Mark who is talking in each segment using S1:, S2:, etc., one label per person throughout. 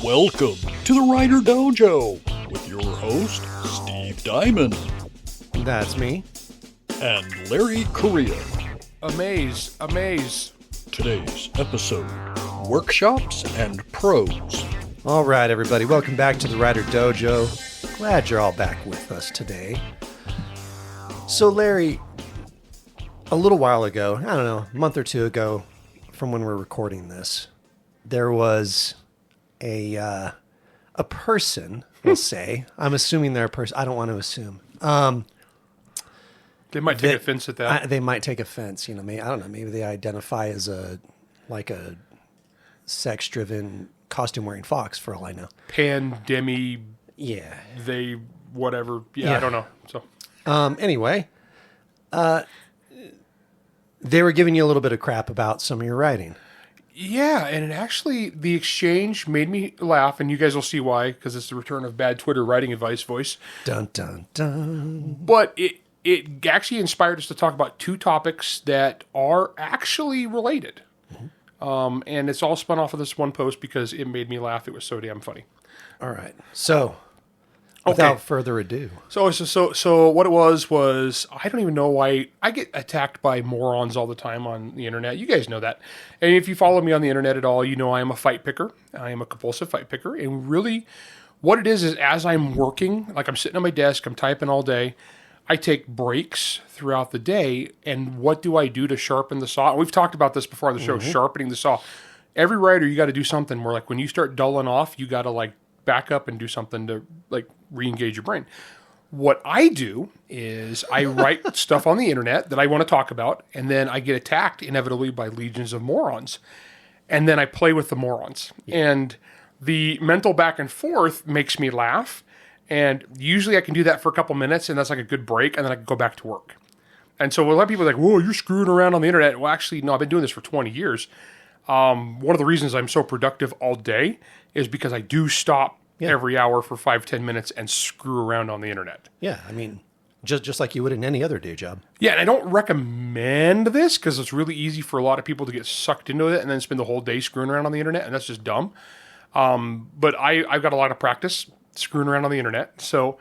S1: Welcome to the WriterDojo with your host, Steve Diamond.
S2: That's me.
S1: And Larry Correia.
S3: Amaze.
S1: Today's episode, Workshops and Prose.
S2: All right, everybody. Welcome back to the WriterDojo. Glad you're all back with us today. So, Larry, a little while ago, I don't know, a month or two ago from when we're recording this, there was a person, we'll say. I'm assuming they're a person. I don't want to assume.
S3: They might take offense at that.
S2: They might take offense. You know, maybe, I don't know. Maybe they identify as a sex-driven costume-wearing fox, for all I know.
S3: Pandemic.
S2: Yeah.
S3: They whatever. Yeah, I don't know. So.
S2: Anyway, they were giving you a little bit of crap about some of your writing.
S3: Yeah, and the exchange made me laugh, and you guys will see why, because it's the return of bad Twitter writing advice voice.
S2: Dun, dun, dun.
S3: But it actually inspired us to talk about two topics that are actually related. Mm-hmm. And it's all spun off of this one post because it made me laugh. It was so damn funny.
S2: All right. So, without further ado.
S3: So what it was I don't even know why I get attacked by morons all the time on the internet. You guys know that. And if you follow me on the internet at all, you know I am a fight picker. I am a compulsive fight picker. And really what it is as I'm working, like I'm sitting at my desk, I'm typing all day, I take breaks throughout the day. And what do I do to sharpen the saw? And we've talked about this before on the show, sharpening the saw. Every writer, you got to do something where, like, when you start dulling off, you got to, like, back up and do something to, like, re-engage your brain. What I do is I write stuff on the internet that I want to talk about, and then I get attacked inevitably by legions of morons. And then I play with the morons. Yeah. And the mental back and forth makes me laugh. And usually I can do that for a couple minutes, and that's like a good break, and then I can go back to work. And so a lot of people are like, whoa, you're screwing around on the internet. Well, actually, no, I've been doing this for 20 years. One of the reasons I'm so productive all day is because I do stop every hour for 5-10 minutes and screw around on the internet.
S2: Yeah, I mean, just like you would in any other day job.
S3: Yeah, and I don't recommend this because it's really easy for a lot of people to get sucked into it and then spend the whole day screwing around on the internet, and that's just dumb. But I've got a lot of practice screwing around on the internet. So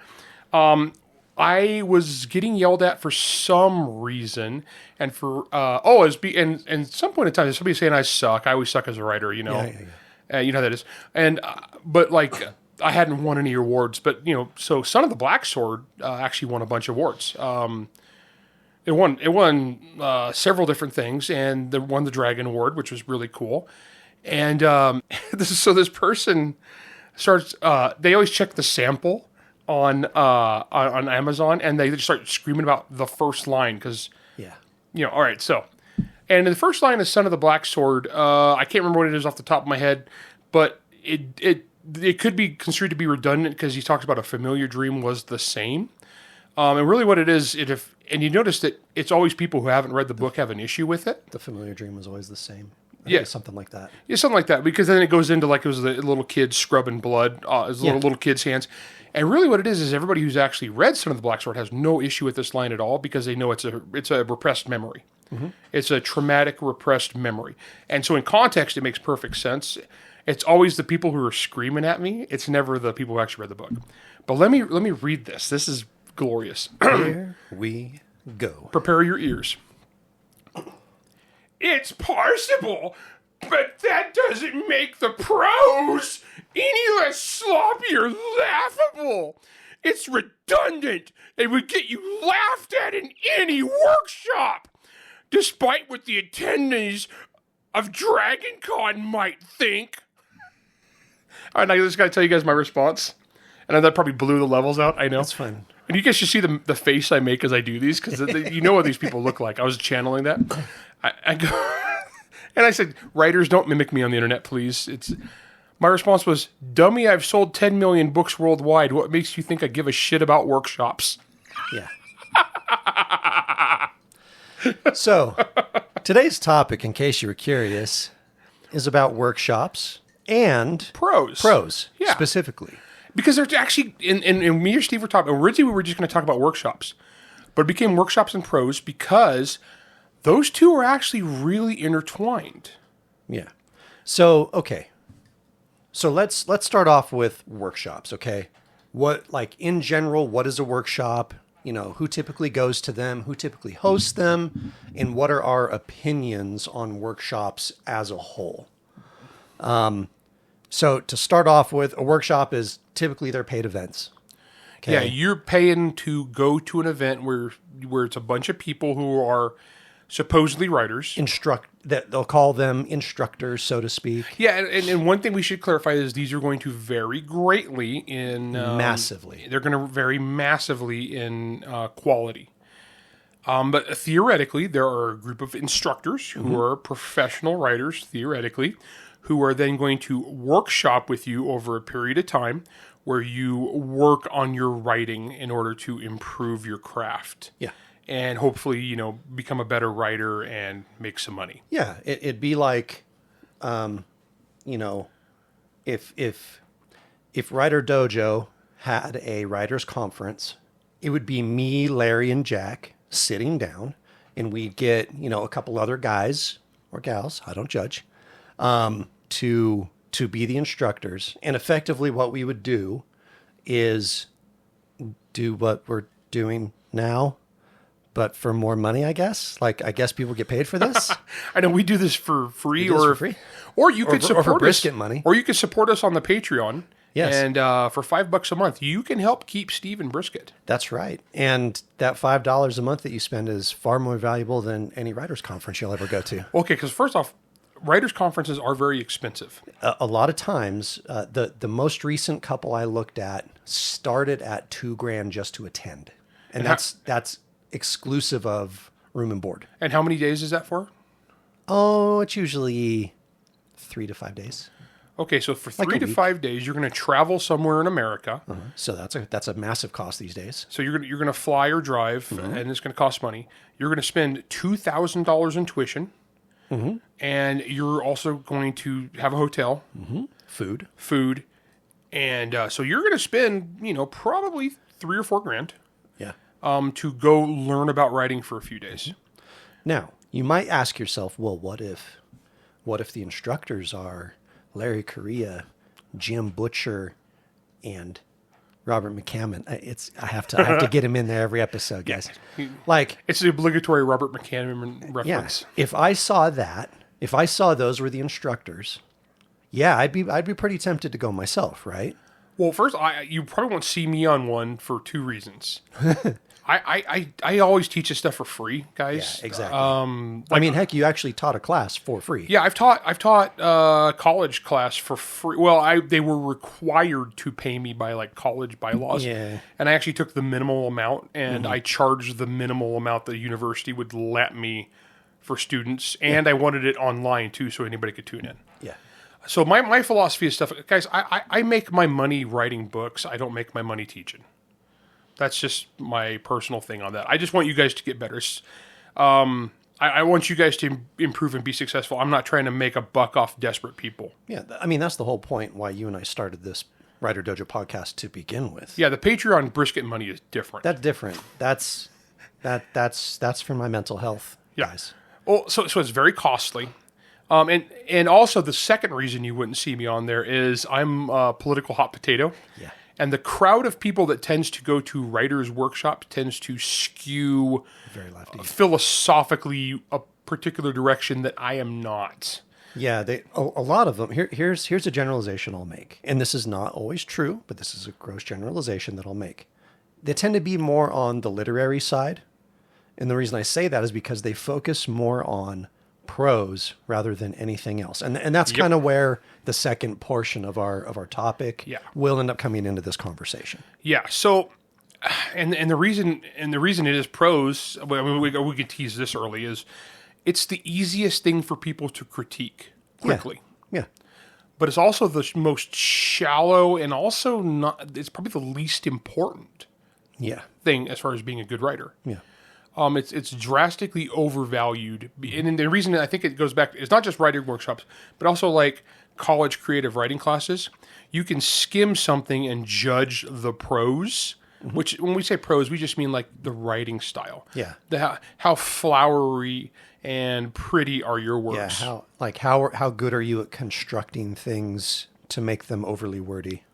S3: I was getting yelled at for some reason, and for and some point in time, somebody saying I suck. I always suck as a writer, you know. Yeah. You know how that is. And but like I hadn't won any awards, but you know, so Son of the Black Sword actually won a bunch of awards. It won several different things, and it won the Dragon Award, which was really cool. And this person starts. They always check the sample on Amazon, and they just start screaming about the first line because all right. So, and the first line is Son of the Black Sword. I can't remember what it is off the top of my head, but it could be construed to be redundant because he talks about a familiar dream was the same. And really what it is, and you notice that it's always people who haven't read the book have an issue with it.
S2: The familiar dream was always the same.
S3: Yeah.
S2: Something like that. Yeah,
S3: something like that. Because then it goes into like it was the little kid scrubbing blood, little kid's hands. And really what it is everybody who's actually read Son of the Black Sword has no issue with this line at all because they know it's a repressed memory. Mm-hmm. It's a traumatic repressed memory. And so in context, it makes perfect sense. It's always the people who are screaming at me. It's never the people who actually read the book. But let me read this. This is glorious.
S2: Here we go.
S3: Prepare your ears. It's parsable, but that doesn't make the prose any less sloppy or laughable. It's redundant and would get you laughed at in any workshop, despite what the attendees of DragonCon might think. All right, I just got to tell you guys my response. And that probably blew the levels out, I know.
S2: That's fine.
S3: And you guys should see the face I make as I do these, because you know what these people look like. I was channeling that. I go, and I said, writers, don't mimic me on the internet, please. My response was, dummy, I've sold 10 million books worldwide. What makes you think I give a shit about workshops?
S2: Yeah. So, today's topic, in case you were curious, is about workshops and prose, specifically.
S3: Because there's actually, and me or Steve were talking, originally we were just going to talk about workshops, but it became workshops and prose because those two are actually really intertwined.
S2: Yeah. So, okay. So let's start off with workshops, okay? What, like, in general, what is a workshop? You know, who typically goes to them, who typically hosts them, and what are our opinions on workshops as a whole? So to start off with, a workshop is typically they're paid events. Okay?
S3: Yeah, you're paying to go to an event where it's a bunch of people who are supposedly writers.
S2: That they'll call them instructors, so to speak.
S3: Yeah, and one thing we should clarify is these are going to vary greatly in...
S2: Massively.
S3: They're going to vary massively in quality. But theoretically, there are a group of instructors who are professional writers, theoretically, who are then going to workshop with you over a period of time where you work on your writing in order to improve your craft.
S2: Yeah.
S3: And hopefully, become a better writer and make some money.
S2: Yeah, it'd be like, if WriterDojo had a writers conference, it would be me, Larry, and Jack sitting down, and we'd get a couple other guys or gals, I don't judge, to be the instructors. And effectively, what we would do is do what we're doing now, but for more money, I guess. Like, I guess people get paid for this.
S3: I know we do this for free,
S2: for free.
S3: Or you could support
S2: for
S3: us
S2: brisket money,
S3: or you could support us on the Patreon.
S2: Yes,
S3: and for $5 a month, you can help keep Steve in brisket.
S2: That's right, and that $5 a month that you spend is far more valuable than any writers' conference you'll ever go to.
S3: Okay, because first off, writers' conferences are very expensive.
S2: A lot of times, the most recent couple I looked at started at $2,000 just to attend, and that's exclusive of room and board.
S3: And how many days is that for?
S2: Oh, it's usually 3 to 5 days.
S3: Okay, so for 3 to 5 days, you're going to travel somewhere in America.
S2: So that's a massive cost these days.
S3: So you're going to fly or drive, and it's going to cost money. You're going to spend $2,000 in tuition, and you're also going to have a hotel,
S2: Food,
S3: and so you're going to spend probably $3 or $4
S2: yeah.
S3: To go learn about writing for a few days.
S2: Now you might ask yourself, well, what if the instructors are Larry Correia, Jim Butcher, and Robert McCammon? I have to get him in there every episode, guys. Like,
S3: it's the obligatory Robert McCammon reference.
S2: Yeah, if I saw those were the instructors, yeah, I'd be pretty tempted to go myself, right?
S3: Well, first, you probably won't see me on one for two reasons. I always teach this stuff for free, guys.
S2: Yeah, exactly. Heck, you actually taught a class for free.
S3: Yeah, I've taught college class for free. Well, they were required to pay me by college bylaws.
S2: Yeah.
S3: And I actually took the minimal amount, and I charged the minimal amount the university would let me for students, and I wanted it online too, so anybody could tune in.
S2: Yeah.
S3: So my philosophy is stuff, guys. I make my money writing books. I don't make my money teaching. That's just my personal thing on that. I just want you guys to get better. I want you guys to improve and be successful. I'm not trying to make a buck off desperate people.
S2: Yeah, that's the whole point why you and I started this WriterDojo podcast to begin with.
S3: Yeah, the Patreon brisket money is different.
S2: That's different. That's for my mental health, guys.
S3: Well, so it's very costly. And also the second reason you wouldn't see me on there is I'm a political hot potato.
S2: Yeah.
S3: And the crowd of people that tends to go to writers' workshops tends to skew
S2: very lefty,
S3: philosophically a particular direction that I am not.
S2: Yeah, a lot of them. Here's a generalization I'll make, and this is not always true, but this is a gross generalization that I'll make. They tend to be more on the literary side, and the reason I say that is because they focus more on prose rather than anything else, and that's kind of where the second portion of our topic will end up coming into this conversation.
S3: Yeah. So, and the reason it is prose. We could tease this early is it's the easiest thing for people to critique quickly.
S2: Yeah.
S3: But it's also the most shallow and also not. It's probably the least important. Thing as far as being a good writer.
S2: Yeah.
S3: It's drastically overvalued, and the reason I think it goes back is not just writing workshops, but also college creative writing classes. You can skim something and judge the prose, which when we say prose, we just mean the writing style.
S2: Yeah,
S3: how flowery and pretty are your works?
S2: Yeah, how good are you at constructing things to make them overly wordy.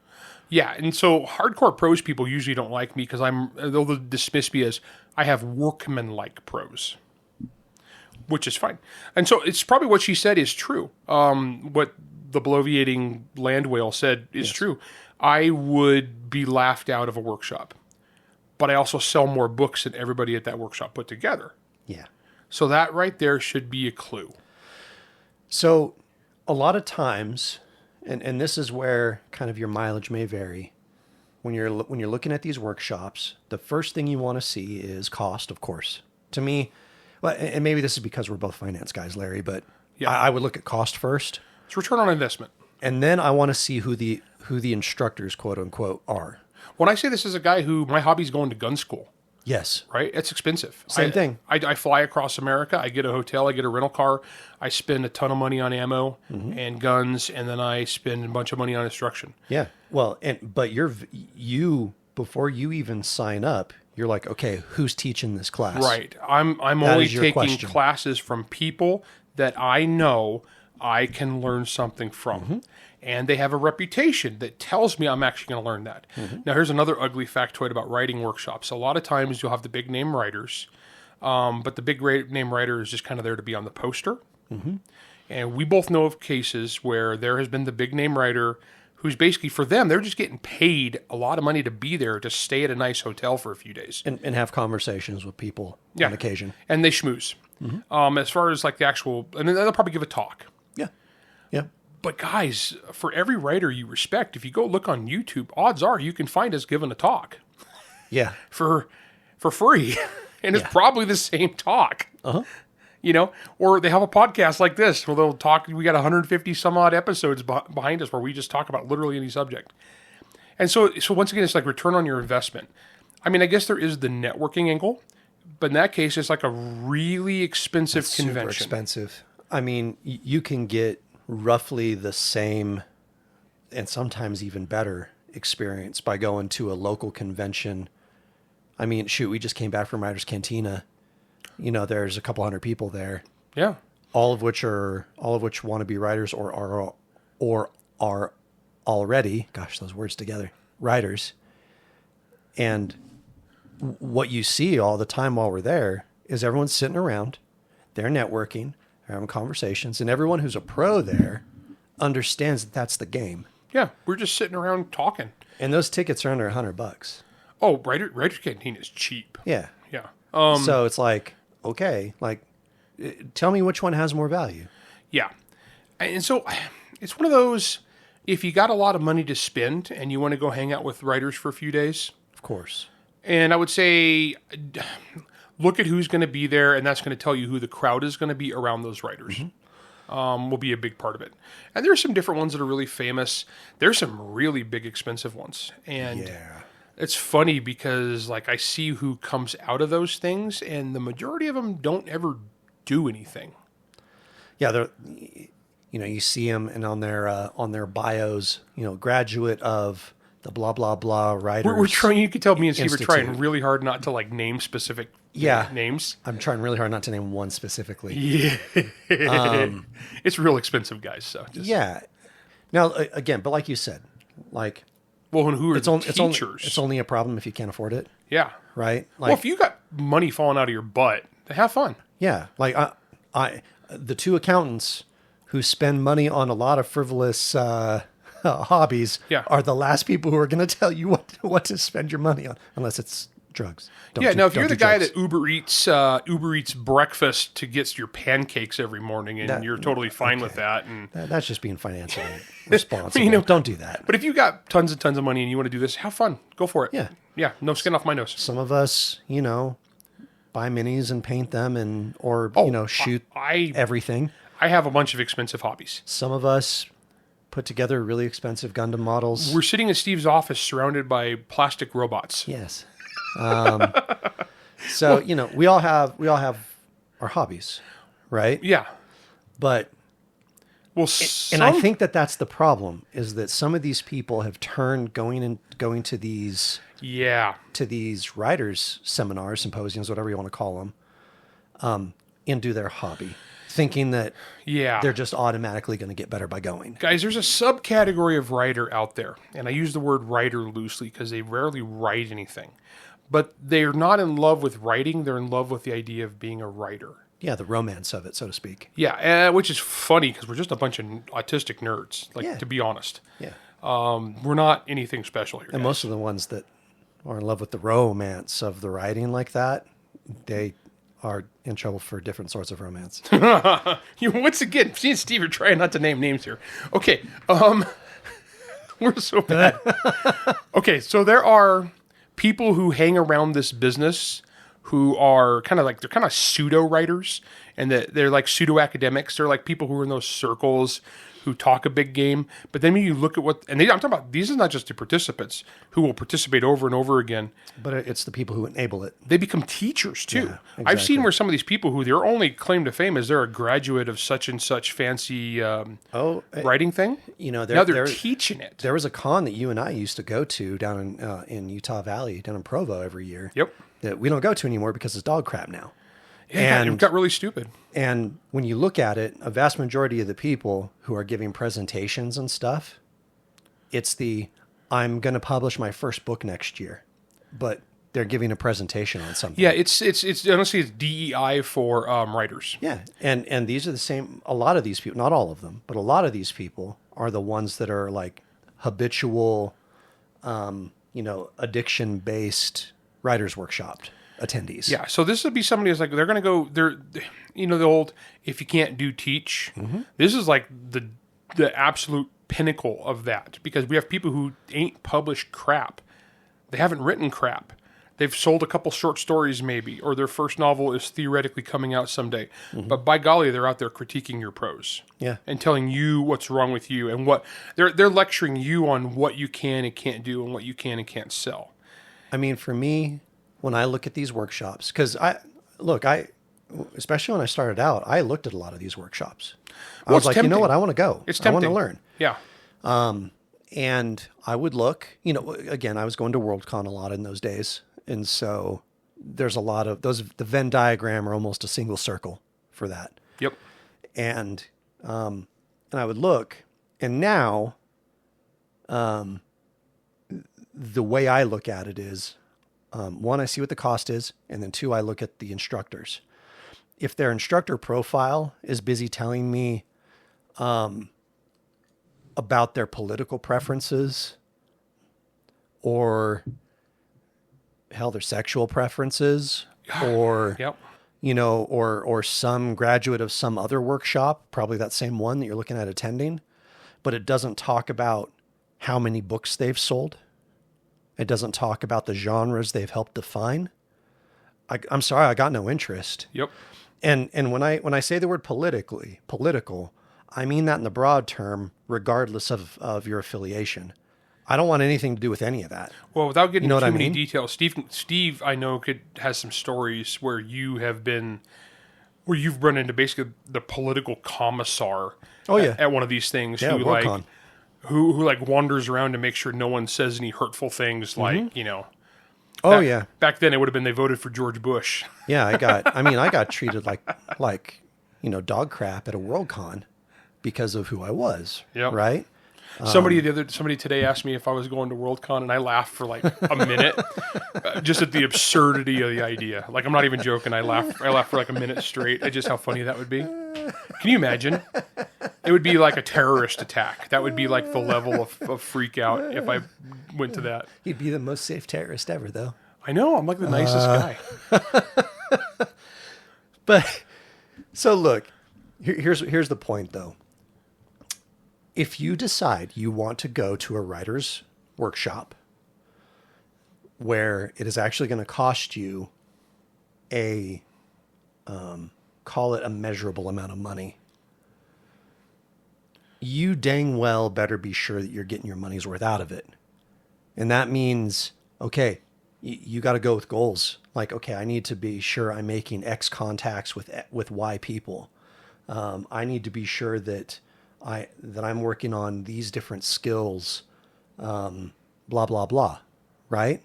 S3: Yeah, and so hardcore prose people usually don't like me because they'll dismiss me as I have workman-like prose, which is fine. And so it's probably what she said is true. What the bloviating land whale said is true. I would be laughed out of a workshop, but I also sell more books than everybody at that workshop put together.
S2: Yeah.
S3: So that right there should be a clue.
S2: So a lot of times, and this is where kind of your mileage may vary, when you're looking at these workshops, the first thing you want to see is cost, of course. To me, well, and maybe this is because we're both finance guys, Larry, but I would look at cost first.
S3: It's return on investment.
S2: And then I want to see who the instructors, quote unquote, are.
S3: When I say this is a guy who my hobby's going to gun school.
S2: Yes.
S3: Right? It's expensive.
S2: Same thing.
S3: I fly across America. I get a hotel. I get a rental car. I spend a ton of money on ammo and guns, and then I spend a bunch of money on instruction.
S2: Yeah. Well, but you before you even sign up, you're like, okay, who's teaching this class?
S3: Right. I'm only taking classes from people that I know I can learn something from. And they have a reputation that tells me I'm actually going to learn that. Now, here's another ugly factoid about writing workshops. A lot of times you'll have the big name writers, but the big name writer is just kind of there to be on the poster. And we both know of cases where there has been the big name writer who's basically, for them, they're just getting paid a lot of money to be there to stay at a nice hotel for a few days.
S2: And have conversations with people on occasion.
S3: And they schmooze. As far as like the actual, and then they'll probably give a talk.
S2: Yeah.
S3: But guys, for every writer you respect, if you go look on YouTube, odds are you can find us giving a talk.
S2: Yeah.
S3: For free. And it's probably the same talk. You know, or they have a podcast like this where they'll talk. We got 150 some odd episodes behind us where we just talk about literally any subject. And so once again, it's like return on your investment. I mean, I guess there is the networking angle, but in that case, it's like a really expensive convention.
S2: Super expensive. I mean, you can get roughly the same and sometimes even better experience by going to a local convention. I mean, shoot, we just came back from Writers Cantina. You know, there's a couple hundred people there.
S3: Yeah.
S2: All of which want to be writers or are already, gosh, those words together, writers. And what you see all the time while we're there is everyone's sitting around, they're networking, they're having conversations, and everyone who's a pro there understands that that's the game.
S3: Yeah, we're just sitting around talking.
S2: And those tickets are under $100.
S3: Oh, Writer's Canteen is cheap.
S2: Yeah.
S3: Yeah.
S2: So it's like, okay, like, tell me which one has more value.
S3: Yeah. And so it's one of those, if you got a lot of money to spend and you want to go hang out with writers for a few days.
S2: Of course.
S3: And I would say, look at who's going to be there, and that's going to tell you who the crowd is going to be around those writers. Will be a big part of it. And there's some different ones that are really famous. There's some really big, expensive ones. And it's funny because, like, I see who comes out of those things, and the majority of them don't ever do anything.
S2: Yeah, they're, you know, you see them, and on their bios, you know, graduate of the blah blah blah writers.
S3: We're trying. You can tell me and Steve
S2: Institute.
S3: are trying really hard not to like name specific names.
S2: I'm trying really hard not to name one specifically.
S3: Yeah, it's real expensive, guys. So
S2: yeah. Now again, but like you said, like,
S3: well, and who are the teachers?
S2: It's only a problem if you can't afford it.
S3: Yeah.
S2: Right. Like,
S3: well, if you got money falling out of your butt, have fun.
S2: Yeah. Like the two accountants who spend money on a lot of frivolous hobbies are the last people who are going to tell you what to spend your money on, unless it's drugs.
S3: Now if you're the guy that Uber Eats breakfast to get your pancakes every morning, and you're totally fine with that, and
S2: that's just being financially responsible. You know, don't do that.
S3: But if you got tons and tons of money and you want to do this, have fun. Go for it. Yeah. No skin off my nose.
S2: Some of us, you know, buy minis and paint them, or shoot everything.
S3: I have a bunch of expensive hobbies.
S2: Some of us put together really expensive Gundam models.
S3: We're sitting in Steve's office surrounded by plastic robots.
S2: Yes. So, you know, we all have our hobbies, right?
S3: Yeah.
S2: But,
S3: well,
S2: and I think that's the problem, is that some of these people have turned going to these writers seminars, symposiums, whatever you want to call them, into their hobby thinking that
S3: Yeah.
S2: they're just automatically going to get better by going.
S3: Guys, there's a subcategory of writer out there, and I use the word writer loosely because they rarely write anything. But they're not in love with writing, they're in love with the idea of being a writer.
S2: Yeah, the romance of it, so to speak.
S3: Yeah, which is funny because we're just a bunch of autistic nerds,
S2: Yeah.
S3: to be honest.
S2: Yeah.
S3: We're not anything special here.
S2: And most of the ones that are in love with the romance of the writing like that, they are in trouble for different sorts of romance.
S3: Once again, see and Steve are trying not to name names here. Okay, we're so bad. Okay, so there are people who hang around this business who are kind of pseudo writers, and that they're like pseudo academics. They're like people who are in those circles who talk a big game. But then when you look at I'm talking about, these are not just the participants who will participate over and over again.
S2: But it's the people who enable it.
S3: They become teachers too.
S2: Yeah, exactly.
S3: I've seen where some of these people who their only claim to fame is they're a graduate of such and such fancy writing thing.
S2: Now
S3: they're teaching it.
S2: There was a con that you and I used to go to down in Utah Valley, down in Provo every year.
S3: Yep.
S2: That we don't go to anymore because it's dog crap now.
S3: Yeah, it got really stupid.
S2: And when you look at it, a vast majority of the people who are giving presentations and stuff, it's I'm going to publish my first book next year, but they're giving a presentation on something.
S3: Yeah, it's honestly it's DEI for writers.
S2: Yeah, and these are the same. A lot of these people, not all of them, but a lot of these people are the ones that are like habitual, addiction-based writers workshop attendees.
S3: Yeah, so this would be somebody who's like, they're going to go, the old, if you can't do, teach. Mm-hmm. This is like the absolute pinnacle of that, because we have people who ain't published crap. They haven't written crap. They've sold a couple short stories maybe, or their first novel is theoretically coming out someday. Mm-hmm. But by golly, they're out there critiquing your prose.
S2: Yeah.
S3: And telling you what's wrong with you, and what they're lecturing you on what you can and can't do and what you can and can't sell.
S2: I mean, for me, when I look at these workshops, because especially when I started out, I looked at a lot of these workshops. I was like,
S3: tempting.
S2: You know what? I want to go.
S3: It's tempting.
S2: I want to learn.
S3: Yeah.
S2: And I would look, again, I was going to Worldcon a lot in those days. And so there's a lot of those, the Venn diagram are almost a single circle for that.
S3: Yep.
S2: And I would look, and now, the way I look at it is, one, I see what the cost is, and then two, I look at the instructors. If their instructor profile is busy telling me about their political preferences, or hell, their sexual preferences, or
S3: yep.
S2: Or some graduate of some other workshop, probably that same one that you're looking at attending, but it doesn't talk about how many books they've sold. It doesn't talk about the genres they've helped define. I'm sorry, I got no interest.
S3: Yep.
S2: And when I say the word political, I mean that in the broad term, regardless of your affiliation. I don't want anything to do with any of that.
S3: Well, without getting too many
S2: mean?
S3: details, Steve, I know has some stories where you've run into basically the political commissar.
S2: Oh yeah.
S3: At one of these things,
S2: yeah,
S3: who wanders around to make sure no one says any hurtful things,
S2: Mm-hmm.
S3: Oh
S2: yeah.
S3: Back then, it would have been they voted for George Bush.
S2: Yeah, I got treated like dog crap at a Worldcon because of who I was.
S3: Yep.
S2: Right.
S3: Somebody today asked me if I was going to Worldcon, and I laughed for like a minute, just at the absurdity of the idea. Like, I'm not even joking. I laughed for like a minute straight at just how funny that would be. Can you imagine? It would be like a terrorist attack. That would be like the level of freak out if I went to that.
S2: You'd be the most safe terrorist ever, though.
S3: I know. I'm like the nicest guy.
S2: But so look, here's the point, though. If you decide you want to go to a writer's workshop where it is actually going to cost you call it a measurable amount of money, you dang well better be sure that you're getting your money's worth out of it. And that means, okay, you got to go with goals. Like, okay, I need to be sure I'm making X contacts with Y people. I need to be sure that I'm working on these different skills, blah, blah, blah, right?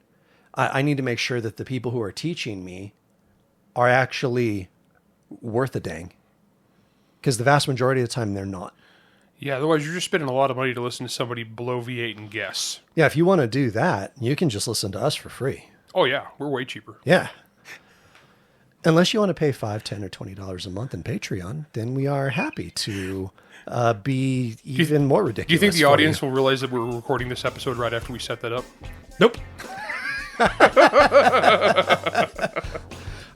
S2: I need to make sure that the people who are teaching me are actually worth a dang. Because the vast majority of the time, they're not.
S3: Yeah, otherwise you're just spending a lot of money to listen to somebody blow V8 and guess.
S2: Yeah, if you want to do that, you can just listen to us for free.
S3: Oh, yeah. We're way cheaper.
S2: Yeah. Unless you want to pay $5, $10, or $20 a month in Patreon, then we are happy to be even more ridiculous.
S3: Do you think the audience will realize that we're recording this episode right after we set that up?
S2: Nope.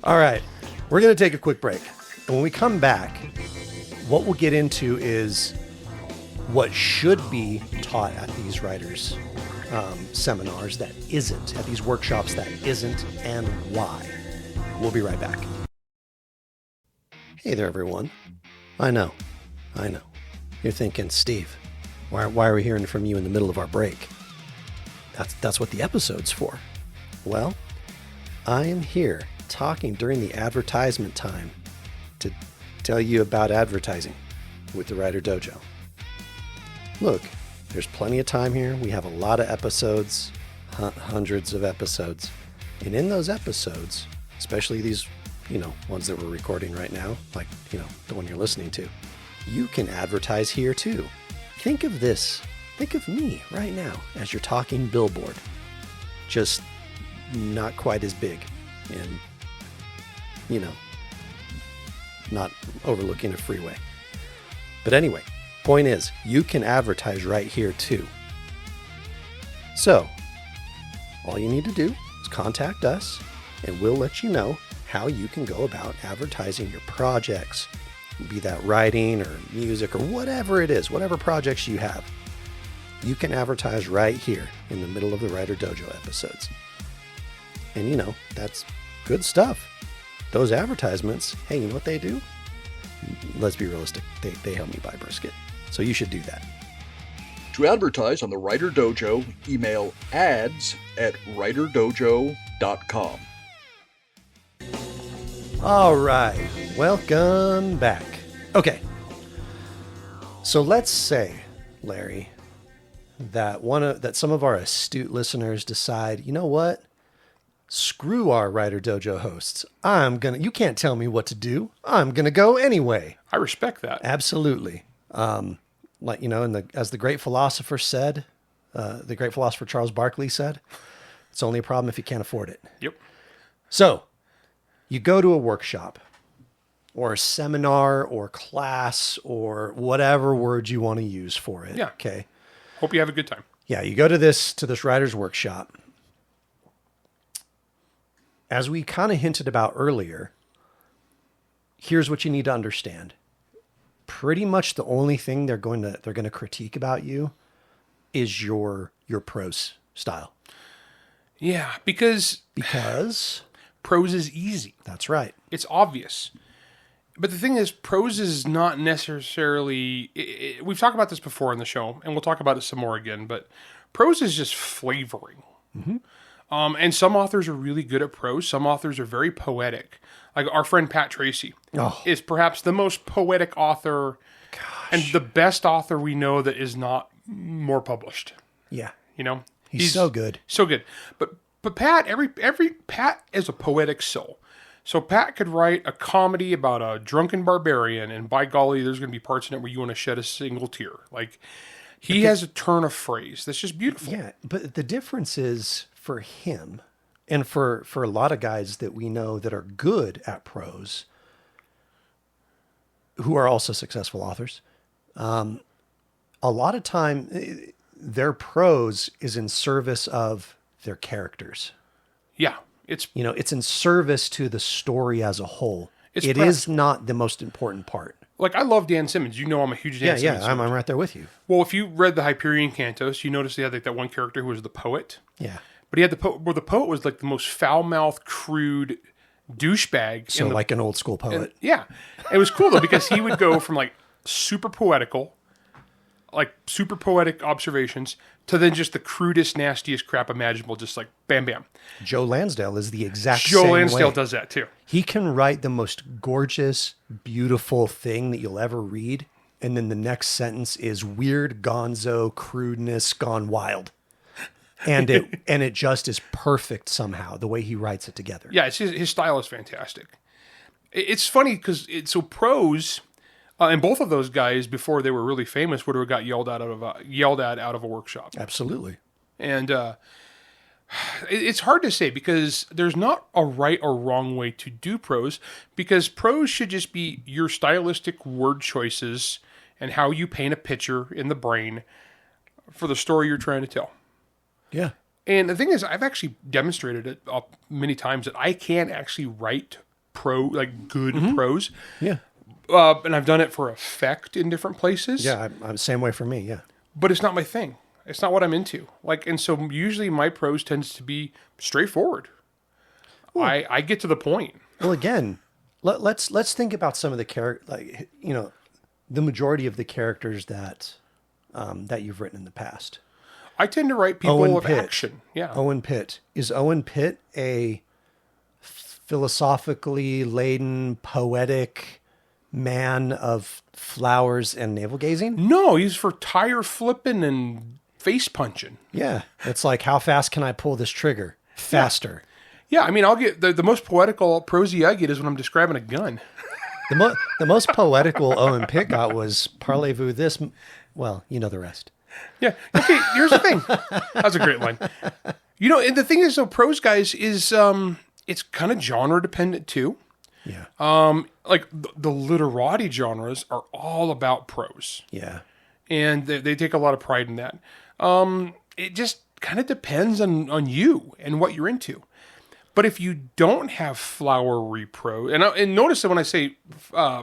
S2: All right. We're going to take a quick break. And when we come back, what we'll get into is what should be taught at these writers' seminars that isn't, at these workshops that isn't, and why. We'll be right back. Hey there, everyone. I know. You're thinking, Steve, why are we hearing from you in the middle of our break? That's what the episode's for. Well, I am here talking during the advertisement time to tell you about advertising with the WriterDojo. Look, there's plenty of time here. We have a lot of episodes, hundreds of episodes. And in those episodes, especially these, ones that we're recording right now, like, the one you're listening to, you can advertise here too. Think of this. Think of me right now as your talking billboard. Just not quite as big and, not overlooking a freeway. But anyway, point is, you can advertise right here too. So, all you need to do is contact us and we'll let you know how you can go about advertising your projects, be that writing or music or whatever it is, whatever projects you have. You can advertise right here in the middle of the WriterDojo episodes. And that's good stuff. Those advertisements, hey, you know what they do? Let's be realistic. They help me buy brisket. So you should do that.
S1: To advertise on the WriterDojo, email ads@writerdojo.com.
S2: All right. Welcome back. Okay. So let's say, Larry, that some of our astute listeners decide, you know what? Screw our WriterDojo hosts. You can't tell me what to do. I'm going to go anyway.
S3: I respect that.
S2: Absolutely. As the great philosopher said, the great philosopher Charles Barkley said, it's only a problem if you can't afford it.
S3: Yep.
S2: So you go to a workshop or a seminar or class or whatever word you want to use for it.
S3: Yeah.
S2: Okay.
S3: Hope you have a good time.
S2: Yeah. You go to this writer's workshop. As we kind of hinted about earlier, here's what you need to understand. Pretty much the only thing they're going to critique about you is your prose style.
S3: Yeah, because prose is easy.
S2: That's right.
S3: It's obvious. But the thing is, prose is not necessarily... we've talked about this before in the show, and we'll talk about it some more again, but prose is just flavoring. Mm-hmm. And some authors are really good at prose. Some authors are very poetic. Like our friend Pat Tracy is perhaps the most poetic author and the best author we know that is not more published.
S2: Yeah.
S3: He's
S2: so good.
S3: So good. But Pat, every Pat is a poetic soul. So Pat could write a comedy about a drunken barbarian, and by golly, there's going to be parts in it where you want to shed a single tear. Like, he has a turn of phrase that's just beautiful.
S2: Yeah, but the difference is for him and for a lot of guys that we know that are good at prose, who are also successful authors, a lot of time their prose is in service of their characters.
S3: Yeah. It's
S2: in service to the story as a whole. It is not the most important part.
S3: Like, I love Dan Simmons. I'm a huge Dan Simmons.
S2: Yeah, I'm right there with you.
S3: Well, if you read the Hyperion Cantos, you notice they had that one character who was the poet.
S2: Yeah.
S3: But he had the poet was like the most foul-mouthed, crude douchebag.
S2: So like an old school poet.
S3: Yeah. It was cool, though, because he would go from, like, super poetical, like, super poetic observations, to then just the crudest, nastiest crap imaginable, just like, bam, bam.
S2: Joe Lansdale is the exact same way.
S3: Joe Lansdale does that, too.
S2: He can write the most gorgeous, beautiful thing that you'll ever read, and then the next sentence is weird gonzo crudeness gone wild. And it just is perfect somehow, the way he writes it together.
S3: Yeah, his style is fantastic. It's funny because so prose, And both of those guys, before they were really famous, would have got yelled at out of a workshop.
S2: Absolutely.
S3: And it's hard to say because there's not a right or wrong way to do prose, because prose should just be your stylistic word choices and how you paint a picture in the brain for the story you're trying to tell.
S2: Yeah.
S3: And the thing is, I've actually demonstrated it many times that I can actually write good prose.
S2: Yeah.
S3: And I've done it for effect in different places.
S2: Yeah, I'm the same way for me, yeah.
S3: But it's not my thing. It's not what I'm into. And so usually my prose tends to be straightforward. I get to the point.
S2: Well, again, let's think about some of the the majority of the characters that you've written in the past.
S3: I tend to write people of action. Yeah.
S2: Owen Pitt. Is Owen Pitt a philosophically laden, poetic man of flowers and navel gazing?
S3: No, he's for tire flipping and face punching.
S2: Yeah. It's like, how fast can I pull this trigger? Faster.
S3: Yeah, I mean, I'll get the most poetical prosy I get is when I'm describing a gun.
S2: The most poetical Owen Pitt got was parlez-vous this. Well, you know the rest.
S3: Yeah. Okay, here's the thing. That's a great line. And the thing is, though, prose, guys, is it's kind of genre dependent too.
S2: Yeah.
S3: The literati genres are all about prose.
S2: Yeah.
S3: And they take a lot of pride in that. It just kind of depends on you and what you're into. But if you don't have flowery prose, and notice that when I say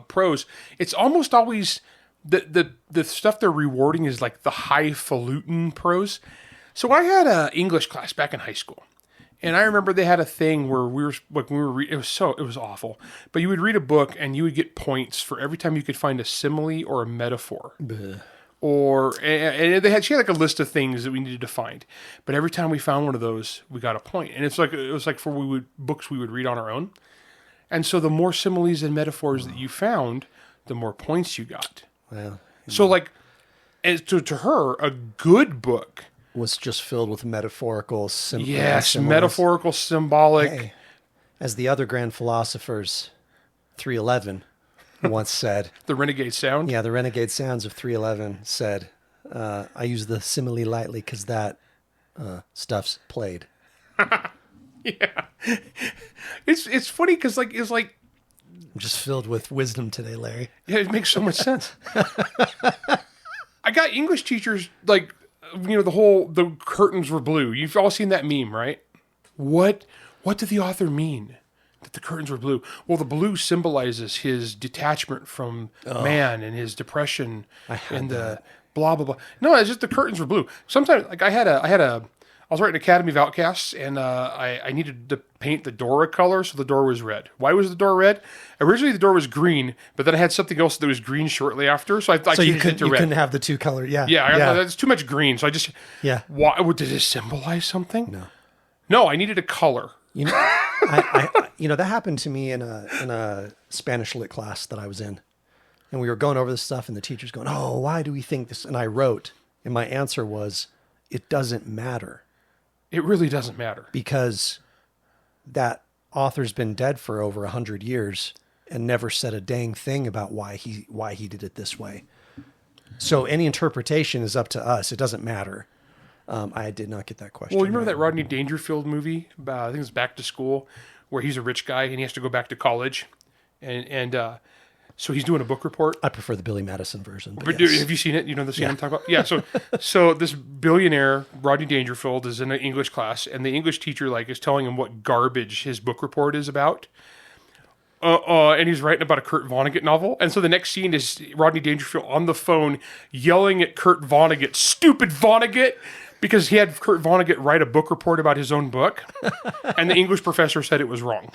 S3: prose, it's almost always the stuff they're rewarding is like the highfalutin prose. So I had an English class back in high school, and I remember they had a thing where it was awful. But you would read a book and you would get points for every time you could find a simile or a metaphor.
S2: Bleh.
S3: And she had like a list of things that we needed to find, but every time we found one of those, we got a point. And it was like for books we would read on our own. And so the more similes and metaphors that you found, the more points you got.
S2: Well,
S3: so to her, a good book
S2: was just filled with metaphorical symbols.
S3: Yes, metaphorical, symbolic.
S2: Hey, as the other grand philosophers, 311 once said.
S3: The renegade sound?
S2: Yeah, the renegade sounds of 311 said, I use the simile lightly because that stuff's played.
S3: Yeah. It's funny because it's like...
S2: I'm just filled with wisdom today, Larry.
S3: Yeah, it makes so much sense. I got English teachers, the curtains were blue. You've all seen that meme, right? What did the author mean that the curtains were blue? Well, the blue symbolizes his detachment from man and his depression and the blah, blah, blah. No, it's just the curtains were blue. Sometimes, I was writing Academy of Outcasts, and I needed to paint the door a color, so the door was red. Why was the door red? Originally, the door was green, but then I had something else that was green shortly after, so I changed it to red.
S2: You couldn't have the two color, yeah.
S3: Yeah, it's too much green, so I just...
S2: Yeah.
S3: Why, did it symbolize something?
S2: No,
S3: I needed a color.
S2: That happened to me in a Spanish lit class that I was in, and we were going over this stuff, and the teacher's going, "Oh, why do we think this?" And I wrote, and my answer was, "It doesn't matter."
S3: It really doesn't matter.
S2: Because that author's been dead for over 100 years and never said a dang thing about why he did it this way. So any interpretation is up to us. It doesn't matter. I did not get that question.
S3: Well, you remember that Rodney Dangerfield movie about, I think it's Back to School, where he's a rich guy and he has to go back to college. And so he's doing a book report.
S2: I prefer the Billy Madison version.
S3: But yes. Have you seen it? You know the scene I'm talking about? Yeah. So this billionaire, Rodney Dangerfield, is in an English class, and the English teacher is telling him what garbage his book report is about. And he's writing about a Kurt Vonnegut novel. And so the next scene is Rodney Dangerfield on the phone yelling at Kurt Vonnegut, "Stupid Vonnegut!" Because he had Kurt Vonnegut write a book report about his own book, and the English professor said it was wrong.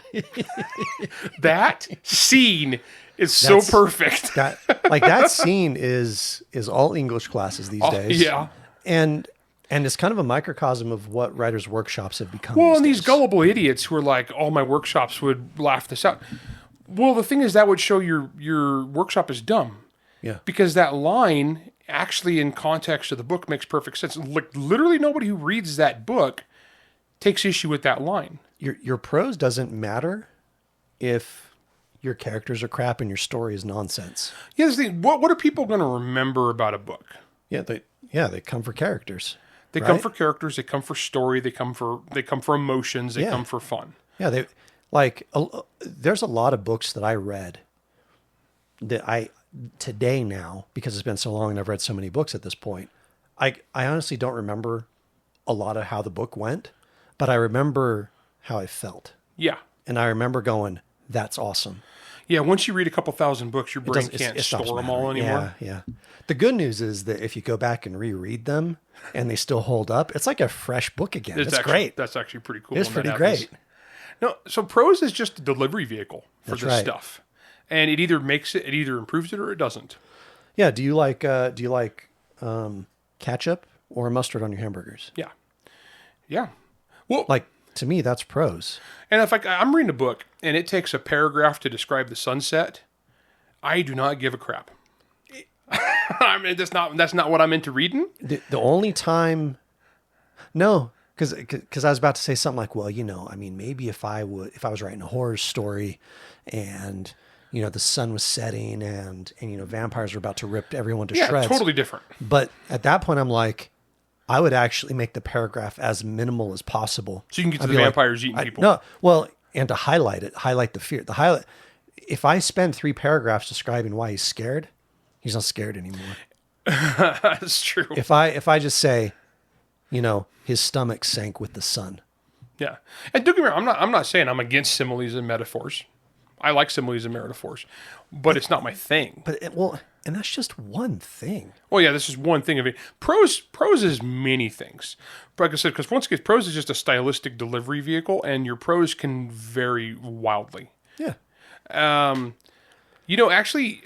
S3: That scene is so perfect.
S2: That scene is all English classes these days.
S3: Yeah.
S2: And it's kind of a microcosm of what writers' workshops have become.
S3: Well, and these gullible idiots who are like, "All my workshops would laugh this out." Well, the thing is, that would show your workshop is dumb.
S2: Yeah.
S3: Because that line, actually in context of the book, makes perfect sense. Like, literally nobody who reads that book takes issue with that line.
S2: Your prose doesn't matter if your characters are crap and your story is nonsense.
S3: Yeah, what are people going to remember about a book?
S2: Yeah, they come for characters.
S3: They come for characters. They come for story. They come for emotions. They come for fun.
S2: Yeah, there's a lot of books that I read that today now, because it's been so long and I've read so many books at this point, I honestly don't remember a lot of how the book went, but I remember how I felt.
S3: Yeah.
S2: And I remember going, that's awesome.
S3: Yeah, once you read a couple thousand books, your brain can't store them all anymore.
S2: Yeah. The good news is that if you go back and reread them and they still hold up, it's like a fresh book again. It's great.
S3: That's actually pretty cool.
S2: It's pretty great.
S3: No, so prose is just a delivery vehicle for this stuff. And it either improves it or it doesn't.
S2: Yeah, do you like ketchup or mustard on your hamburgers?
S3: Yeah. Yeah. Well,
S2: like, to me, that's prose.
S3: And if I'm reading a book and it takes a paragraph to describe the sunset, I do not give a crap. I mean, that's not what I'm into reading.
S2: The only time, no, because I was about to say something like, well, I mean, maybe if I was writing a horror story, and the sun was setting, and vampires were about to rip everyone to shreds.
S3: Yeah, totally different.
S2: But at that point, I'm like, I would actually make the paragraph as minimal as possible.
S3: So you can get to the vampires eating people.
S2: No, well, and to highlight the fear. If I spend 3 paragraphs describing why he's scared, he's not scared anymore.
S3: That's true.
S2: If I just say, his stomach sank with the sun.
S3: Yeah. And don't get me wrong, I'm not saying I'm against similes and metaphors. I like similes and metaphors, but it's not my thing.
S2: And that's just one thing.
S3: Well, yeah, this is one thing of it. Prose is many things. Like I said, because once again, prose is just a stylistic delivery vehicle, and your prose can vary wildly.
S2: Yeah.
S3: Actually,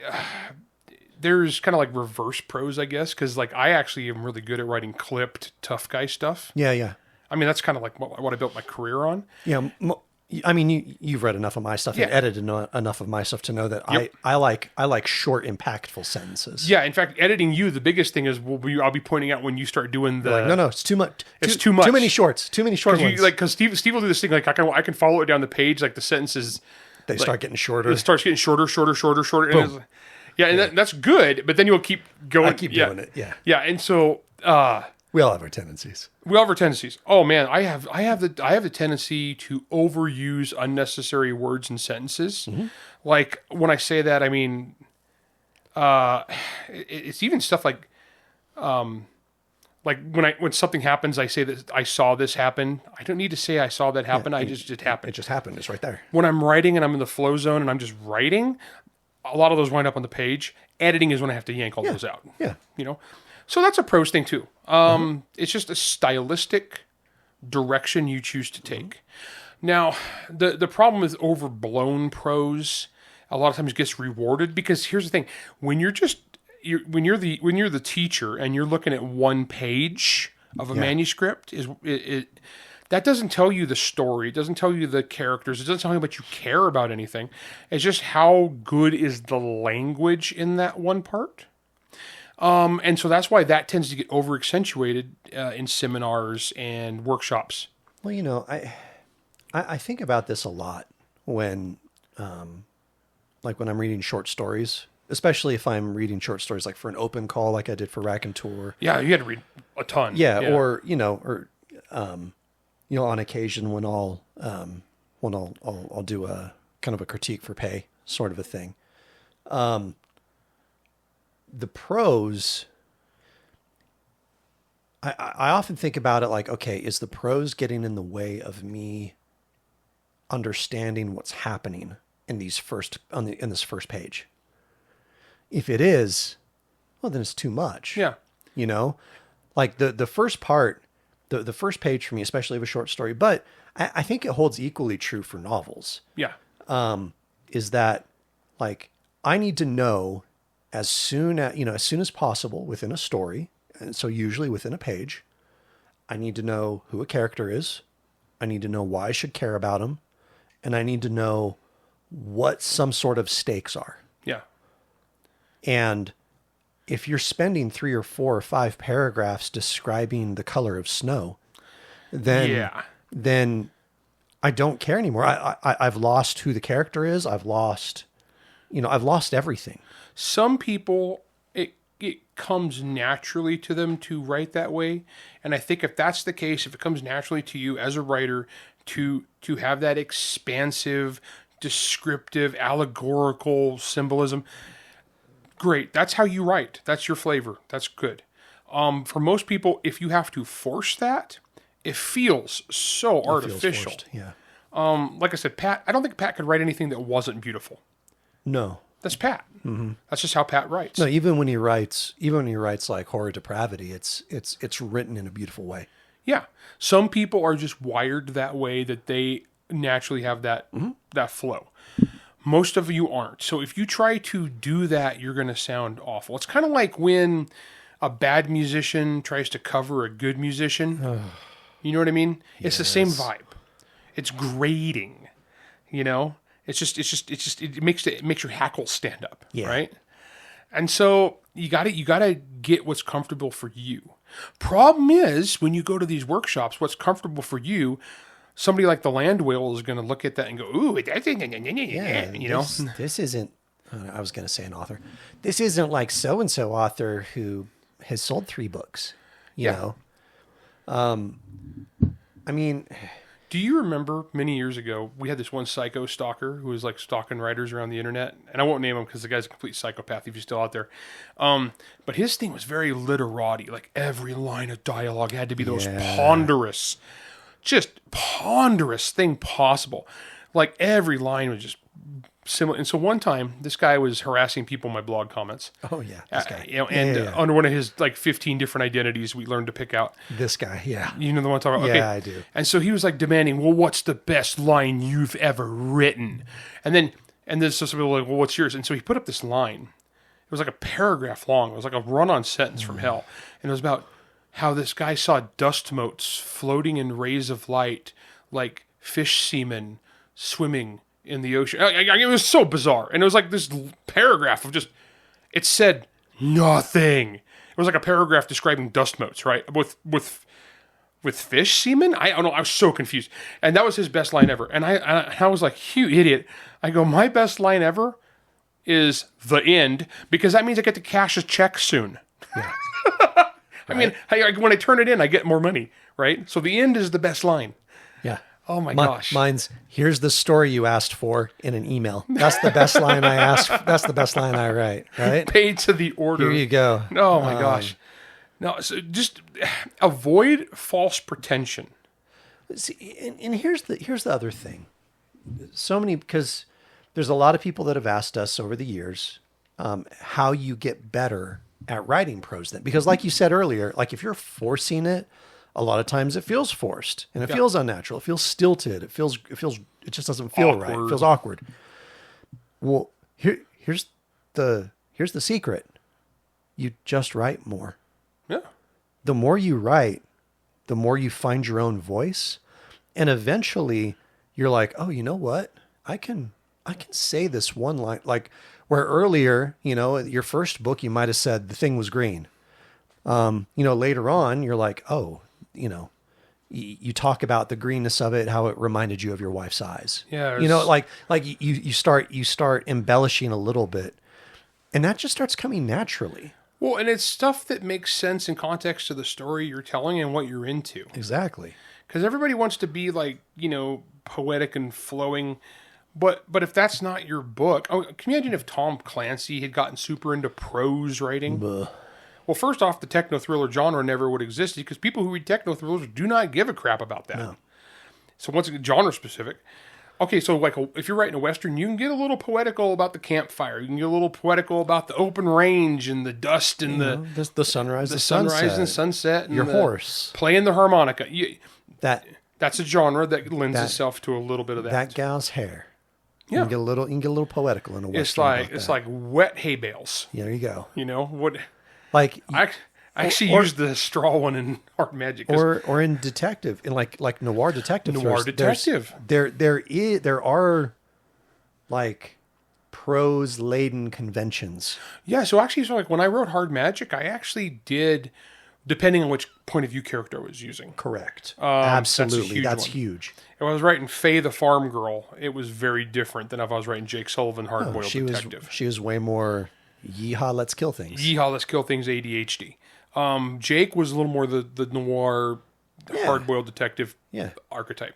S3: there's kind of like reverse prose, I guess, because like I actually am really good at writing clipped, tough guy stuff.
S2: Yeah.
S3: I mean, that's kind of like what I built my career on.
S2: Yeah. I mean, you've read enough of my stuff and edited enough of my stuff to know that I like short, impactful sentences.
S3: Yeah, in fact, editing the biggest thing is I'll be pointing out when you start doing the...
S2: You're like, no, it's too much.
S3: It's too much.
S2: Too many short ones.
S3: Because Steve will do this thing, like I can follow it down the page, like the sentences...
S2: They start getting shorter.
S3: It starts getting shorter.
S2: Boom.
S3: And that's good, but then you'll keep going.
S2: I keep doing it, yeah.
S3: Yeah, and so...
S2: we all have our tendencies.
S3: Oh man, I have the tendency to overuse unnecessary words and sentences. Mm-hmm. Like when I say that, I mean, it's even stuff like when something happens, I say that I saw this happen. I don't need to say I saw that happen. It just happened.
S2: It just happened. It's right there.
S3: When I'm writing and I'm in the flow zone and I'm just writing, a lot of those wind up on the page. Editing is when I have to yank all those out.
S2: Yeah.
S3: So that's a prose thing too. It's just a stylistic direction you choose to take. Now, the problem with overblown prose a lot of times gets rewarded because here's the thing: when you're the teacher and you're looking at one page of a manuscript, that doesn't tell you the story. It doesn't tell you the characters. It doesn't tell you that you care about anything. It's just how good is the language in that one part. And so that's why that tends to get over accentuated in seminars and workshops.
S2: Well, I think about this a lot when when I'm reading short stories, especially if I'm reading short stories like for an open call, like I did for Rack and Tour.
S3: Yeah, you had to read a ton.
S2: Yeah. Or on occasion when I'll do a kind of a critique for pay sort of a thing. The prose, I often think about it like, okay, is the prose getting in the way of me understanding what's happening in this first page? If it is, well, then it's too much.
S3: Yeah.
S2: Like the first part, the first page for me, especially of a short story, but I think it holds equally true for novels.
S3: Yeah.
S2: Is that like, I need to know as soon as possible within a story, and so usually within a page, I need to know who a character is. I need to know why I should care about him, and I need to know what some sort of stakes are.
S3: Yeah.
S2: And if you're spending 3 or 4 or 5 paragraphs describing the color of snow, then I don't care anymore. I've lost who the character is. I've lost I've lost everything.
S3: Some people, it comes naturally to them to write that way. And I think if that's the case, if it comes naturally to you as a writer to have that expansive, descriptive, allegorical symbolism, great. That's how you write. That's your flavor. That's good. For most people, if you have to force that, it feels so artificial.
S2: Yeah.
S3: Like I said, Pat, I don't think Pat could write anything that wasn't beautiful.
S2: No.
S3: That's Pat. Mm-hmm. That's just how Pat writes.
S2: No, even when he writes like horror depravity, it's written in a beautiful way.
S3: Yeah. Some people are just wired that way, that they naturally have that flow. Most of you aren't. So if you try to do that, you're going to sound awful. It's kind of like when a bad musician tries to cover a good musician. You know what I mean? It's the same vibe. It's grating, It makes your hackles stand up, right? And so you gotta get what's comfortable for you. Problem is, when you go to these workshops, what's comfortable for you, somebody like the Land Whale is going to look at that and go, "Ooh, that's
S2: This isn't." I was going to say an author. This isn't like so and so author who has sold 3 books. You know. I mean.
S3: Do you remember many years ago, we had this one psycho stalker who was like stalking writers around the internet? And I won't name him because the guy's a complete psychopath if he's still out there. But his thing was very literati. Like every line of dialogue had to be the most ponderous thing possible. Like every line was just similar. And so one time, this guy was harassing people in my blog comments.
S2: Oh, yeah. This guy.
S3: Under one of his like 15 different identities we learned to pick out.
S2: This guy, yeah.
S3: You know the one I'm talking about?
S2: Yeah,
S3: okay.
S2: I do.
S3: And so he was like demanding, well, what's the best line you've ever written? And then so some people were like, well, what's yours? And so he put up this line. It was like a paragraph long. It was like a run-on sentence from hell. And it was about how this guy saw dust motes floating in rays of light, like fish semen swimming in the ocean. It was so bizarre. And it was like this paragraph of just, it said nothing. It was like a paragraph describing dust motes, right? With fish semen? I don't know. I was so confused. And that was his best line ever. And I was like, you idiot. I go, my best line ever is the end, because that means I get to cash a check soon. Yeah. I mean, when I turn it in, I get more money, right? So the end is the best line.
S2: Yeah.
S3: Oh my gosh.
S2: Mine's, here's the story you asked for in an email. That's the best line I asked. That's the best line I write, right?
S3: Paid to the order.
S2: Here you go.
S3: Oh my gosh. No, so just avoid false pretension.
S2: See, and here's the other thing. Because there's a lot of people that have asked us over the years how you get better at writing prose. Then, because like you said earlier, like if you're forcing it, a lot of times it feels forced and it feels unnatural. It feels stilted. It just doesn't feel right. It feels awkward. Well, here's the secret. You just write more.
S3: Yeah.
S2: The more you write, the more you find your own voice, and eventually you're like, oh, you know what? I can say this one line. Like where earlier, your first book, you might have said the thing was green. Later on, you're like, oh, you talk about the greenness of it, how it reminded you of your wife's eyes.
S3: Yeah.
S2: You start embellishing a little bit, and that just starts coming naturally.
S3: Well, and it's stuff that makes sense in context to the story you're telling and what you're into.
S2: Exactly.
S3: Because everybody wants to be like, poetic and flowing, but if that's not your book, can you imagine if Tom Clancy had gotten super into prose writing? Well, first off, the techno thriller genre never would exist because people who read techno thrillers do not give a crap about that. No. So once again, genre specific. Okay, so like if you're writing a Western, you can get a little poetical about the campfire. You can get a little poetical about the open range and the dust and
S2: the sunrise,
S3: the sunrise and sunset, and
S2: your horse
S3: playing the harmonica.
S2: That's
S3: a genre that lends itself to a little bit of that.
S2: That gal's hair.
S3: Yeah.
S2: You can get a little poetical in a Western.
S3: It's like wet hay bales.
S2: Yeah, there you go.
S3: What?
S2: Like
S3: I actually used the straw one in Art Magic,
S2: or in detective, in like noir detective. There are like prose laden conventions.
S3: Yeah, so like when I wrote Hard Magic, I actually did depending on which point of view character I was using.
S2: Correct.
S3: That's a
S2: Absolutely.
S3: huge
S2: That's
S3: one.
S2: huge.
S3: If I was writing Faye the farm girl, it was very different than if I was writing Jake Sullivan, hard-boiled detective.
S2: She was way more yeehaw, let's kill things.
S3: Yeehaw, let's kill things, ADHD. Jake was a little more the noir, hard-boiled detective archetype.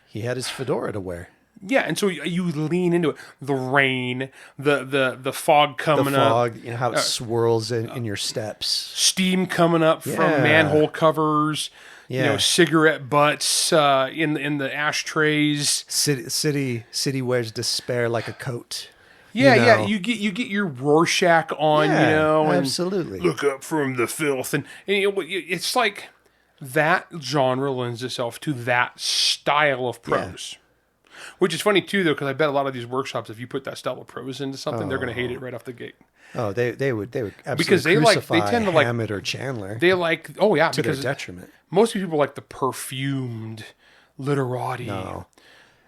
S2: He had his fedora to wear.
S3: Yeah, and so you lean into it. The rain, the fog coming
S2: The
S3: up.
S2: fog, you know how it swirls in your steps.
S3: Steam coming up from manhole covers.
S2: Yeah.
S3: You know, cigarette butts in the ashtrays.
S2: City wears despair like a coat.
S3: Yeah, you get your Rorschach on, and
S2: absolutely.
S3: look up from the filth, and it's like that genre lends itself to that style of prose. Which is funny too, though, because I bet a lot of these workshops, if you put that style of prose into something, they're going to hate it right off the gate.
S2: Oh, they would absolutely
S3: because they tend to like
S2: Hammett or Chandler.
S3: They like to
S2: their detriment.
S3: Most people like the perfumed, literati,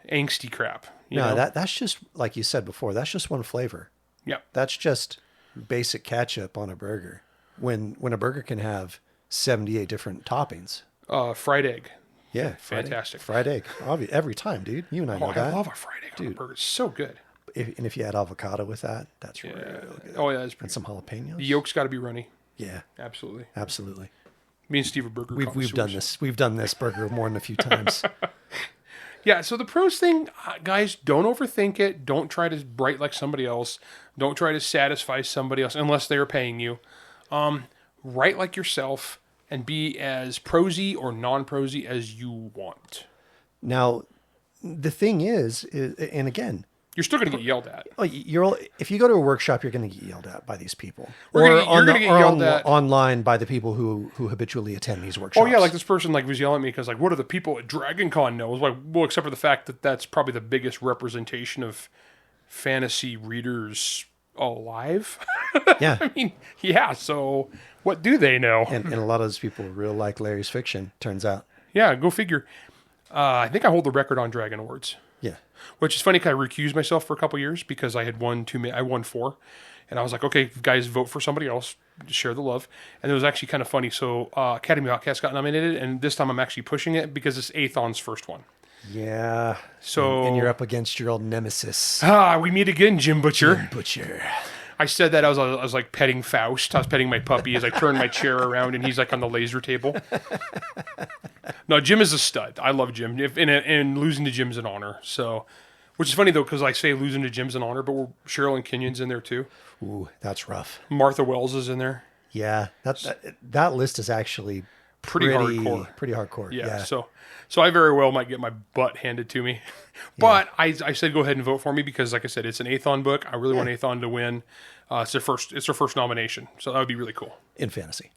S3: angsty crap. You know?
S2: That's just like you said before. That's just one flavor.
S3: Yeah,
S2: that's just basic ketchup on a burger. When a burger can have 78 different toppings.
S3: Fried egg.
S2: Yeah,
S3: fantastic.
S2: Fried egg. Every time, dude. You and I know that.
S3: I love a fried egg on a burger. It's so good.
S2: If you add avocado with that, that's really good.
S3: Oh, yeah, that's pretty
S2: and some jalapenos.
S3: The yolk's got to be runny.
S2: Yeah.
S3: Absolutely. Me and Steve are burger
S2: We've done this. We've done this burger more than a few times.
S3: Yeah, so the prose thing, guys, don't overthink it. Don't try to write like somebody else. Don't try to satisfy somebody else unless they're paying you. Write like yourself. And be as prosy or non-prosy as you want.
S2: Now, the thing is, and again,
S3: you're still going to get yelled at.
S2: If you go to a workshop, you're going to get yelled at by these people.
S3: You're going to get yelled at
S2: online by the people who habitually attend these workshops.
S3: Oh yeah, like this person was yelling at me because what do the people at Dragon Con know? I was like, well, except for the fact that that's probably the biggest representation of fantasy readers alive.
S2: Yeah.
S3: I mean, so what do they know?
S2: And a lot of those people really like Larry's fiction, turns out.
S3: Yeah, go figure. I think I hold the record on Dragon Awards.
S2: Yeah.
S3: Which is funny because I recused myself for a couple years because I had won 4. And I was like, okay, guys, vote for somebody else. Share the love. And it was actually kind of funny. So Academy Outcast got nominated, and this time I'm actually pushing it because it's Athon's first one.
S2: Yeah.
S3: So
S2: and you're up against your old nemesis.
S3: We meet again, Jim Butcher.
S2: Jim Butcher.
S3: I said that I was like petting Faust. I was petting my puppy as I turned my chair around, and he's like on the laser table. No, Jim is a stud. I love Jim, and losing to Jim's an honor. So, which is funny though, because I say losing to Jim's an honor, but Cheryl and Kenyon's in there too.
S2: Ooh, that's rough.
S3: Martha Wells is in there.
S2: Yeah, that list is actually
S3: pretty hardcore.
S2: Pretty hardcore.
S3: Yeah. So I very well might get my butt handed to me. But I said go ahead and vote for me because, like I said, it's an Athon book. I really want Athon to win. It's their first nomination, so that would be really cool.
S2: In fantasy.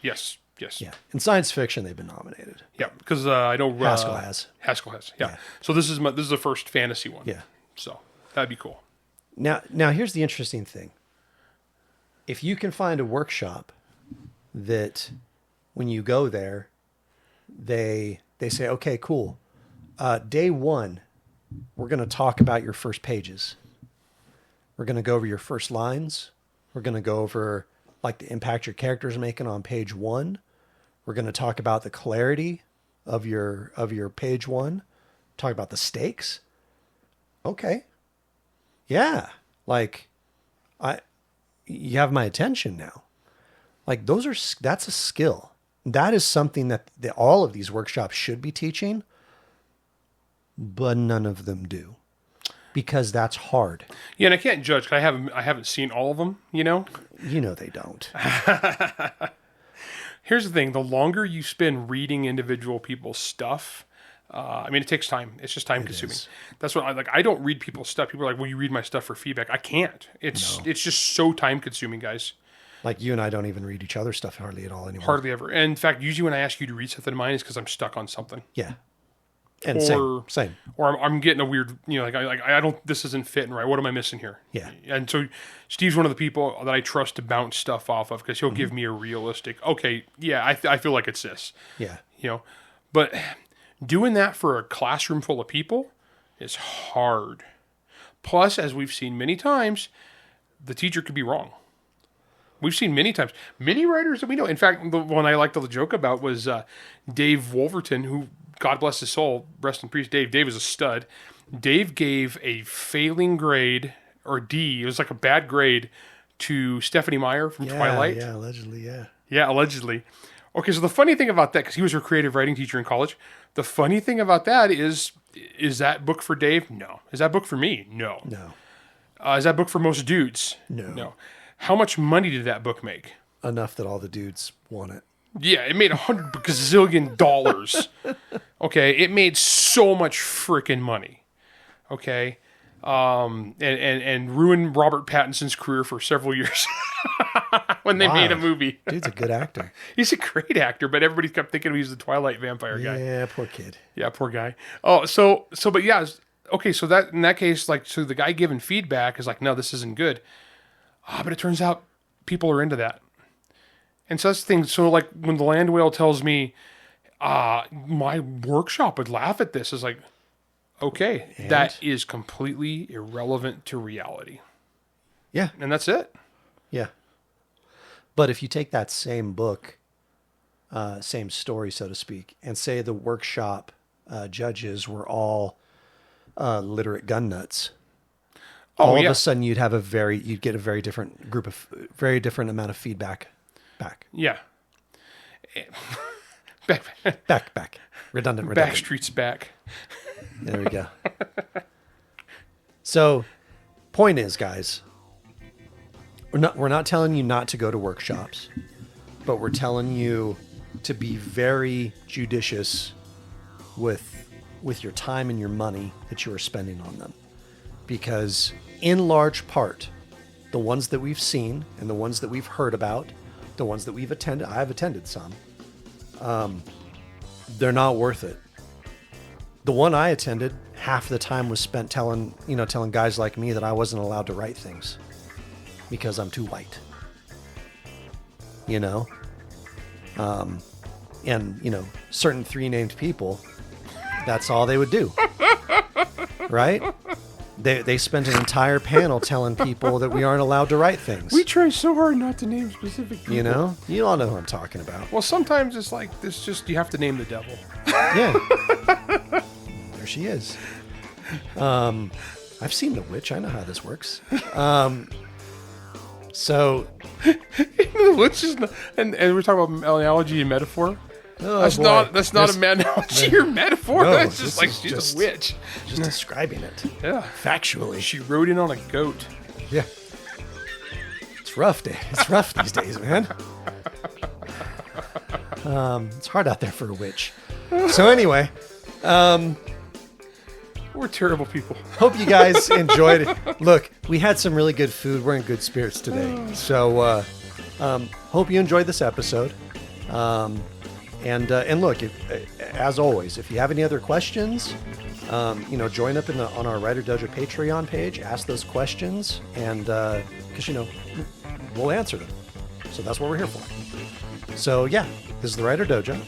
S3: Yes.
S2: Yeah. In science fiction, they've been nominated.
S3: Yeah, because I know
S2: Haskell has.
S3: Yeah. So this is the first fantasy one.
S2: Yeah.
S3: So that'd be cool.
S2: Now here's the interesting thing. If you can find a workshop that when you go there, they say, okay, cool. Day 1, we're going to talk about your first pages. We're going to go over your first lines. We're going to go over like the impact your character's making on page 1. We're going to talk about the clarity of your page 1. Talk about the stakes. Okay. Yeah. Like you have my attention now. Like that's a skill. That is something that all of these workshops should be teaching, but none of them do because that's hard.
S3: Yeah, and I can't judge because I haven't seen all of them. You know
S2: they don't.
S3: Here's the thing: the longer you spend reading individual people's stuff, it takes time. It's just time consuming. That's what I like. I don't read people's stuff. People are like, "Will you read my stuff for feedback?" I can't. It's just so time consuming, guys.
S2: Like you and I don't even read each other's stuff hardly at all anymore.
S3: Hardly ever. And in fact, usually when I ask you to read something of mine, it's because I'm stuck on something.
S2: Yeah. And same.
S3: Or I'm getting a weird, I don't. This isn't fitting right. What am I missing here?
S2: Yeah.
S3: And so Steve's one of the people that I trust to bounce stuff off of because he'll give me a realistic. Okay, yeah, I feel like it's this.
S2: Yeah.
S3: But doing that for a classroom full of people is hard. Plus, as we've seen many times, the teacher could be wrong. We've seen many times. Many writers that we know. In fact, the one I liked the joke about was Dave Wolverton, who, God bless his soul, rest in peace, Dave. Dave is a stud. Dave gave a failing grade, or D, it was like a bad grade, to Stephanie Meyer from Twilight.
S2: Yeah, allegedly, yeah.
S3: Yeah, allegedly. Okay, so the funny thing about that, because he was her creative writing teacher in college, the funny thing about that is that book for Dave? No. Is that book for me? No.
S2: No.
S3: Is that book for most dudes?
S2: No.
S3: How much money did that book make?
S2: Enough that all the dudes want it.
S3: Yeah, it made $100 gazillion. Okay, it made so much freaking money. Okay, and ruined Robert Pattinson's career for several years when they made a movie.
S2: Dude's a good actor.
S3: He's a great actor, but everybody kept thinking he was the Twilight vampire guy.
S2: Yeah, poor kid.
S3: Yeah, poor guy. Oh, but yeah, okay. So that in that case, like, so the guy giving feedback is like, no, this isn't good. But it turns out people are into that. And so that's the thing. So like when the land whale tells me, my workshop would laugh at this, is like, okay, that is completely irrelevant to reality.
S2: Yeah.
S3: And that's it.
S2: Yeah. But if you take that same book, same story, so to speak, and say the workshop judges were all literate gun nuts, all of a sudden you'd get a very different very different amount of feedback back.
S3: Yeah.
S2: Back. Redundant.
S3: Backstreet's back.
S2: There we go. So, point is, guys, we're not telling you not to go to workshops, but we're telling you to be very judicious with your time and your money that you are spending on them. Because in large part, the ones that we've seen and the ones that we've heard about, the ones that we've attended, I've attended some, they're not worth it. The one I attended, half the time was spent telling guys like me that I wasn't allowed to write things because I'm too white. And certain 3 named people, that's all they would do. Right? They spent an entire panel telling people that we aren't allowed to write things.
S3: We try so hard not to name specific people.
S2: You all know who I'm talking about.
S3: Well, sometimes it's like this. Just you have to name the devil.
S2: Yeah. There she is. I've seen The Witch. I know how this works. So,
S3: The Witch is not, and we're talking about analogy and metaphor.
S2: Oh,
S3: that's not an analogy or metaphor.
S2: No,
S3: that's just like she's a witch.
S2: Just describing it.
S3: Yeah,
S2: factually.
S3: She rode in on a goat.
S2: Yeah. It's rough these days, man. It's hard out there for a witch. So anyway,
S3: we're terrible people.
S2: Hope you guys enjoyed it. Look, we had some really good food. We're in good spirits today. So hope you enjoyed this episode. And look, as always, if you have any other questions, join up on our WriterDojo Patreon page. Ask those questions, and because we'll answer them. So that's what we're here for. So yeah, this is the WriterDojo.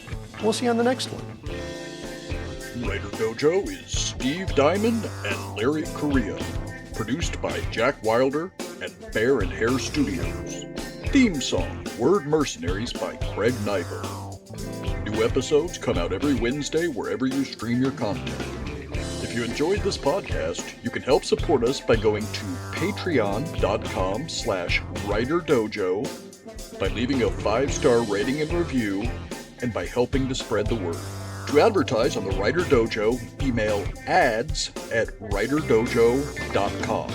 S2: We'll see you on the next one.
S1: WriterDojo is Steve Diamond and Larry Correia. Produced by Jack Wilder and Bear and Hare Studios. Theme song, Word Mercenaries by Craig Nyberg. New episodes come out every Wednesday wherever you stream your content. If you enjoyed this podcast, you can help support us by going to patreon.com/WriterDojo, by leaving a 5-star rating and review, and by helping to spread the word. To advertise on the Writer Dojo, email ads@writerdojo.com.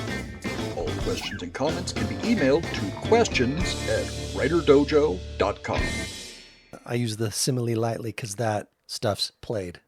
S1: All questions and comments can be emailed to questions@writerdojo.com.
S2: I use the simile lightly because that stuff's played.